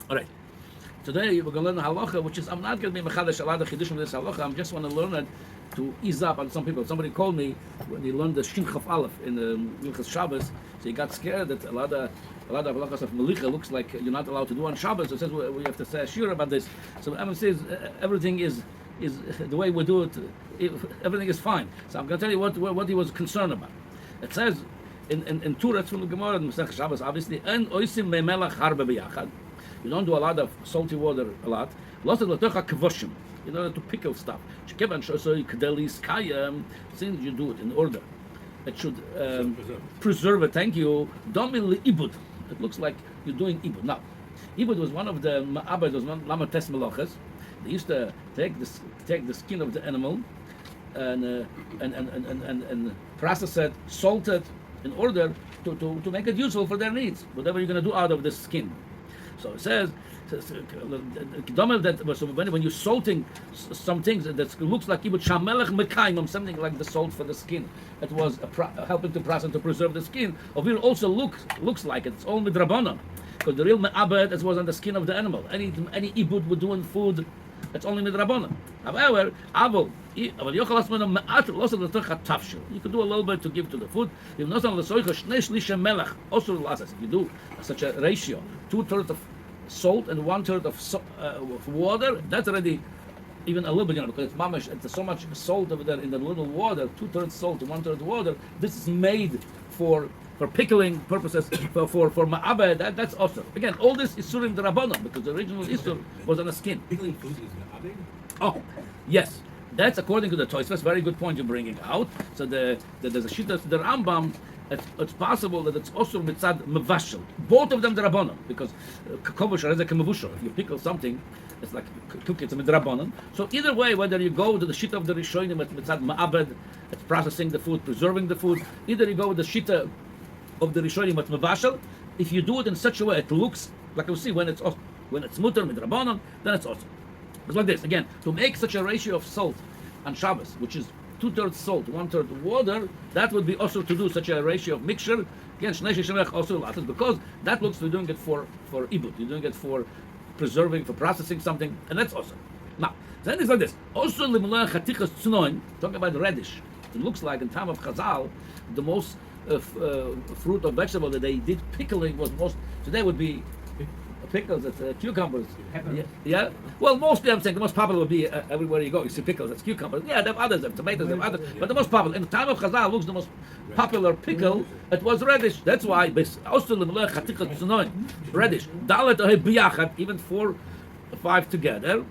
All right. Today we're going to learn Halacha, which is, I'm not going to be mechadash a lot of chiddushim with this Halacha. I just want to learn it to ease up on some people. Somebody called me when he learned the Shin Chaf Aleph in the Milchas Shabbos, so he got scared that a lot of halachas of Melicha looks like you're not allowed to do on Shabbos. It says we have to say a Shiur about this. So Emma says everything is the way we do it. Everything is fine. So I'm going to tell you what he was concerned about. It says in Turetz from the Gemara in Masech Shabbos, obviously, en oisim memelach harbe biyachad. You don't do a lot of salty water a lot. Lost it latocha kvoshim in order to pickle stuff. Since you do it in order, it should preserve it. Thank you. Don't mean ibud. It looks like you're doing ibud. Now, ibud was one of the ma'abed, was one lamates meloches. They used to take the skin of the animal and process it, salt it, in order to make it useful for their needs. Whatever you're going to do out of the skin. So it says that when you're salting some things that looks like ibud shamelech mekaimim, something like the salt for the skin, it was helping to process to preserve the skin. Or it also looks like it. It's all midrabanan, because the real me'abed was on the skin of the animal. Any ibud would do in food, it's only midrabanan. However, you could do a little bit to give to the food. If you do such a ratio, 2/3 of salt and 1/3 of water, that's already even a little bit, because it's mamash. It's so much salt over there in the little water, 2/3 salt and 1/3 water. This is made for pickling purposes, for ma'abed. That's awesome. Again, all this is surim d'rabbanan, because the original isur was on the skin. Pickling food is ma'abed? Oh, yes. That's according to the Tosfos. Very good point you're bringing out. So there's a shita to the Rambam. It's possible that it's also mitzad mevashel. Both of them drabanan, because kakovush arezek mevushel. If you pickle something, it's like cook it midrabanan. So either way, whether you go to the shita of the Rishonim, it's mitzad ma'abed, it's processing the food, preserving the food. Either you go with the shita of the Rishonim, it's mevashel. If you do it in such a way, it looks like you see when it's mutter midrabanan, then it's awesome. It's like this, again, to make such a ratio of salt on Shabbos, which is 2/3 salt, 1/3 water, that would be also to do such a ratio of mixture. Again, also because that looks like you're doing it for ibud, you're doing it for preserving, for processing something, and that's awesome. Now, then it's like this. Also, talking about radish. It looks like in time of Chazal, the most fruit or vegetable that they did pickling was most, today would be pickles, it's cucumbers. Yeah. Well, mostly I'm saying the most popular would be everywhere you go. You see pickles, it's cucumbers. Yeah, there have others, there have tomatoes, there have others. But the most popular, in the time of Chazal, looks the most popular pickle, it was radish. That's why, radish. Dalet biyachad, even 4 or 5 together.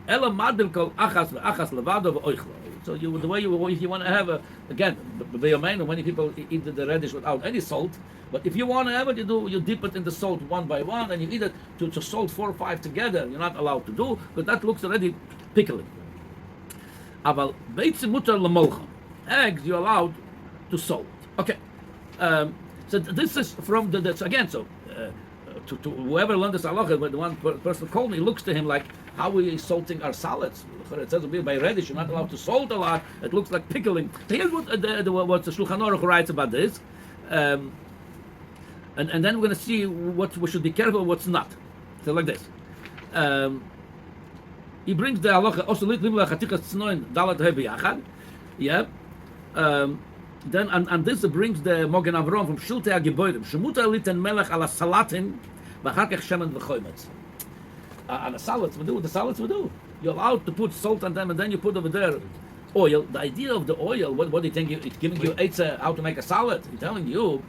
Ela madil kol achas levado v'oichlo. So the way if you want to have again, many people eat the radish without any salt. But if you want to have it, you dip it in the salt one by one, and you eat it to salt 4 or 5 together. You're not allowed to do, but that looks already pickling. Aval beitzim mutar lemolcham. Eggs you're allowed to salt. Okay. So this is from the again. So to whoever learned this halacha, when the one person called me, looks to him like, how are we salting our salads? It says by radish you're not allowed to salt a lot. It looks like pickling. So here's what the Shulchan Aruch writes about this. And then we're going to see what we should be careful, what's not. So like this. He brings the halacha also yeah. Then and this brings the Mogen Avram from Shultei HaGeborim. Shemutar liten melech ala salatin v'achar kach shemen v'chometz. On the salads we do. You're allowed to put salt on them, and then you put over there oil. The idea of the oil, what do you think? It's giving you how to make a salad. It's telling you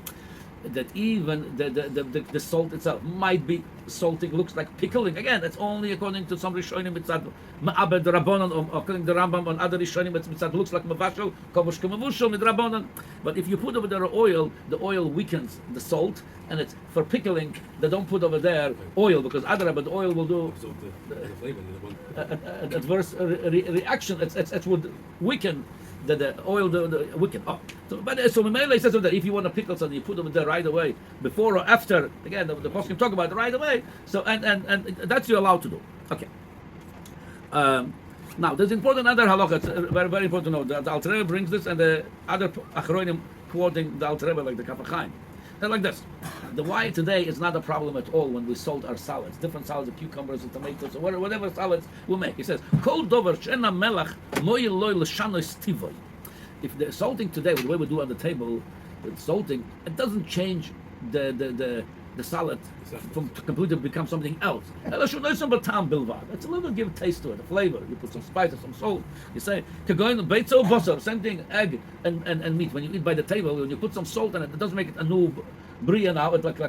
that even the salt itself might be salting, looks like pickling. Again, that's only according to some Rishonim. It's at Ma'abed Rabbanon, or according to the Rambam on other Rishonim, it's looks like Mavashal, Kovush Kamavushal with Rabbanon. But if you put over there oil, the oil weakens the salt, and it's for pickling. They don't put over there oil, because other but the oil will do adverse reaction. It would weaken the oil, the wicked. So Mamela says that if you want to pickle something, you put them there right away, before or after. Again, the Poskim talk about it right away. So and that's you're allowed to do. Okay. Now there's important other halacha. It's very very important to know. The Alter Rebbe brings this, and the other Achronim quoting the Alter Rebbe, like the Kaf HaChaim. They're like this. The why today is not a problem at all when we sold our salads, different salads, cucumbers and tomatoes, or whatever salads we make. He says, "Kol dover she'ena melach mo'il loy l'shanos tivoy." If the salting today, the way we do on the table, the salting, it doesn't change the salad from to completely become something else. That's a little bit give a taste to it, a flavor. You put some spices, some salt. You say, beitzo basar, same thing, egg and meat. When you eat by the table, when you put some salt in it, it doesn't make it a new bria now. It's like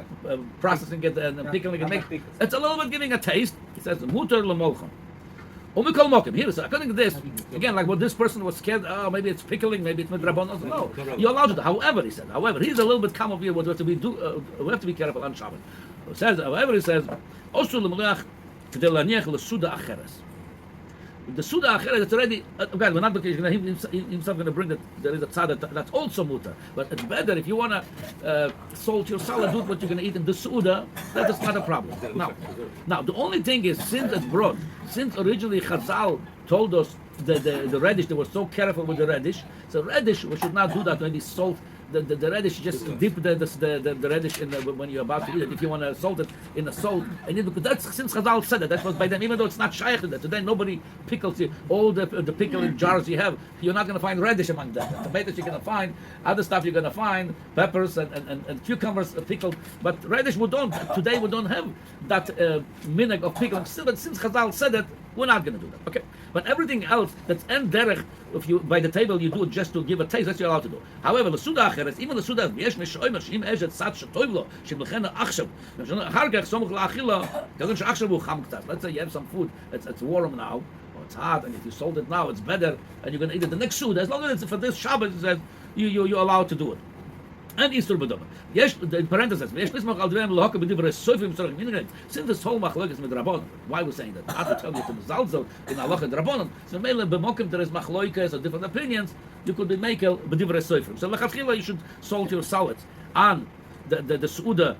processing it and pickling it. It's a little bit giving a taste. He says, muter lemolchem. Here, so according to this, again, like what this person was scared, maybe it's pickling, maybe it's midrabanon. No, you're allowed to do. However, he said, he's a little bit calm of you. What we have to be careful on Shabbat. However, he says, the Suda Acheret, it's already, again, we're not looking, himself going to bring that there is a tzad that's also mutar. But it's better if you want to salt your salad, do what you're going to eat in the Suda, that is not a problem. Now, the only thing is, since it's brought, since originally Chazal told us the radish, they were so careful with the radish, so radish, we should not do that, maybe salt. The radish, just dip the radish in when you're about to eat it. If you want to salt it in the salt, and because that's since Chazal said it, that was by them. Even though it's not shaykh to that, today nobody pickles you. All the pickling jars you have, you're not going to find radish among them. Tomatoes you're going to find, other stuff you're going to find, peppers and cucumbers pickled. But radish today we don't have that minhag of pickling. But since Chazal said it, we're not going to do that. Okay, but everything else that's en derech, if you by the table you do it just to give a taste, that's you're allowed to do. However, the suda acheret, even the suda, yesh meshoymer sheim eshet sat shetoyvlo shemlechena achshav. Hargach somach laachila doesn't achshav ucham ktat. Let's say you have some food, it's warm now, or it's hot, and if you sold it now, it's better, and you're going to eat it the next suda. As long as it's for this Shabbos, it says you're allowed to do it. And Easter Bedoma. Yes, in parentheses, since this whole machlokes with Rabbanon, why we're saying that? Not to tell you to Mezalzel in Halacha and Rabbanon. So mainly b'mokim there is machlokes or different opinions. You could be makel b'divrei soifrim. So lechatchila you should salt your salads on the suda.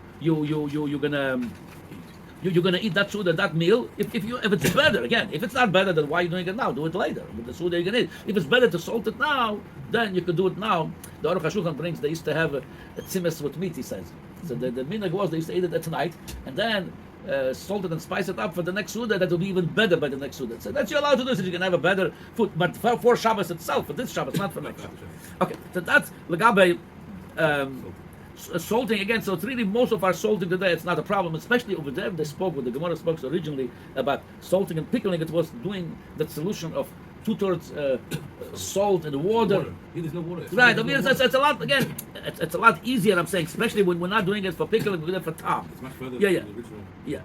You're gonna eat that suda, that meal. If it's better, again, if it's not better, then why are you doing it now? Do it later. With the suda you're gonna eat. If it's better to salt it now, then you could do it now. The Aruch HaShulchan brings, they used to have a tzimis with meat, he says. So the minhag was they used to eat it at night and then salt it and spice it up for the next suda. That will be even better by the next suda. So that's you're allowed to do, so you can have a better food. But for Shabbos itself, for this Shabbos, not for next Shabbos. Okay, so that's legabe. Salting again, so it's really most of our salting today, it's not a problem, especially over there. They spoke with the Gemara spoke originally about salting and pickling. It was doing that solution of 2/3 salt and water. There's no water. Right, I mean, it's a lot, again, it's a lot easier, I'm saying, especially when we're not doing it for pickling, we're doing it for tom. It's much further Yeah. than the original. Yeah.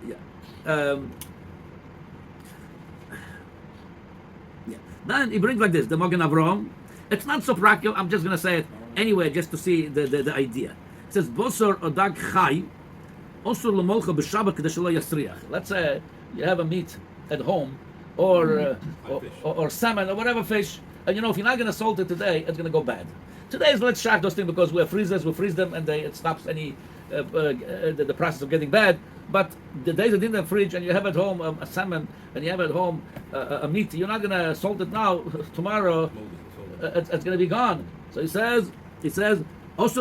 Then he brings like this, the Mogen Avraham. It's not so practical, I'm just going to say it anyway, just to see the idea. It says, Bosor odag chai, osur lemolcha b'shabbat kedesh lo yasriach. Let's say you have a meat at home, or salmon, or whatever fish, and if you're not going to salt it today, it's going to go bad. Today is let's shack those things because we have freezers, we freeze them, and it stops any the process of getting bad. But the days it's in the fridge, and you have at home a salmon, and you have at home a meat, you're not going to salt it now. Tomorrow, it's going to be gone. So he says. Yeah,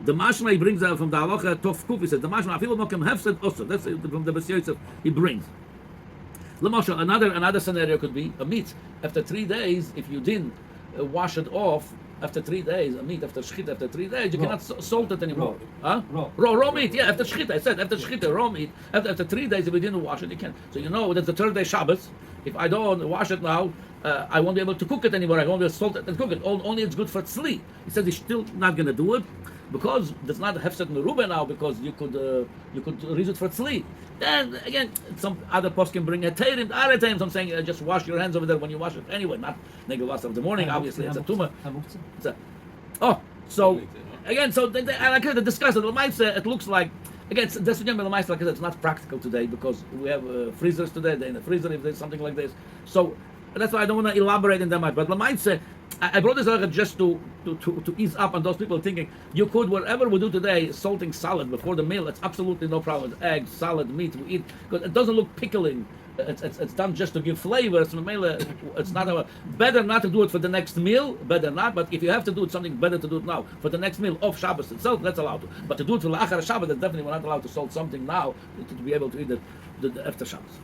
the mashma he brings out from the halacha Tov Kuf. He says the mashma afilu mokem hefsed also. That's from the Bas Yosef he brings. L'mashal, another scenario could be a meat after 3 days. If you didn't wash it off after 3 days, a meat after shchita after 3 days, you cannot salt it anymore. Raw meat. Yeah, after shchita. I said after shchita, raw meat. After 3 days, if you didn't wash it, you can't. So that's the third day Shabbos. If I don't wash it now, I won't be able to cook it anymore. I won't be able to salt it and cook it. Only it's good for tzli. He says he's still not going to do it because there's not a hefset merubah now because you could use it for tzli. Then again, some other posts can bring a teirim. Other times I'm saying just wash your hands over there when you wash it anyway. Not negavas of the morning. Obviously, it's a tumah. So again, so I could discuss it. It looks like. Again, that's again, like I said, it's not practical today because we have freezers today. They're in the freezer if there's something like this. So that's why I don't want to elaborate in that much. But Lamaitse, I brought this halacha just to ease up on those people thinking you could, whatever we do today, salting salad before the meal, it's absolutely no problem. Eggs, salad, meat, we eat, because it doesn't look pickling. It's done just to give flavor. It's not better not to do it for the next meal, better not, but if you have to do it, something better to do it now. For the next meal of Shabbos itself, that's allowed to. But to do it for La'achar Shabbos, that's definitely we're not allowed to salt something now to be able to eat it after Shabbos.